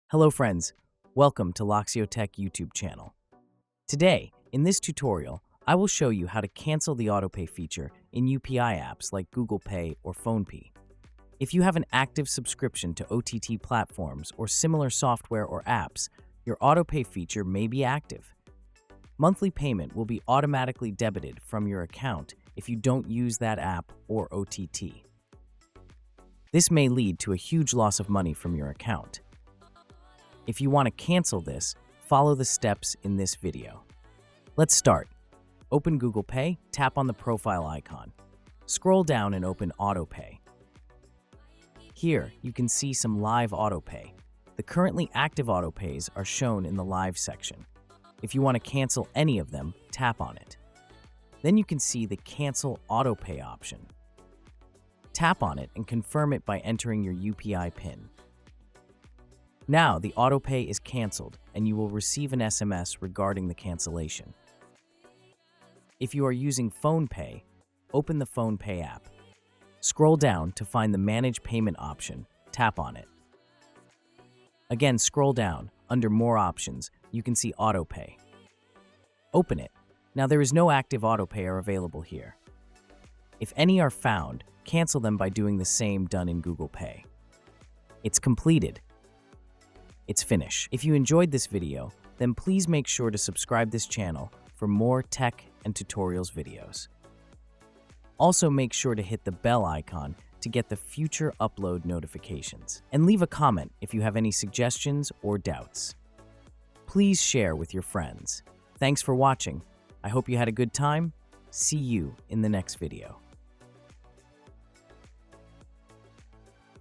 Hello friends, welcome to Loxio Tech YouTube channel. Today, in this tutorial, I will show you how to cancel the Autopay feature in UPI apps like Google Pay or PhonePe. If you have an active subscription to OTT platforms or similar software or apps, your Autopay feature may be active. Monthly payment will be automatically debited from your account if you don't use that app or OTT. This may lead to a huge loss of money from your account. If you want to cancel this, follow the steps in this video. Let's start. Open Google Pay, tap on the profile icon. Scroll down and open Autopay. Here, you can see some live Autopay. The currently active Autopays are shown in the live section. If you want to cancel any of them, tap on it. Then you can see the Cancel Autopay option. Tap on it and confirm it by entering your UPI PIN. Now, the Autopay is canceled, and you will receive an SMS regarding the cancellation. If you are using PhonePay, open the PhonePay app. Scroll down to find the Manage Payment option, tap on it. Again, scroll down. Under More Options, you can see Autopay. Open it. Now, there is no active Autopay available here. If any are found, cancel them by doing the same done in Google Pay. It's completed. It's finished. If you enjoyed this video, then please make sure to subscribe this channel for more tech and tutorials videos. Also make sure to hit the bell icon to get the future upload notifications. And leave a comment if you have any suggestions or doubts. Please share with your friends. Thanks for watching. I hope you had a good time. See you in the next video.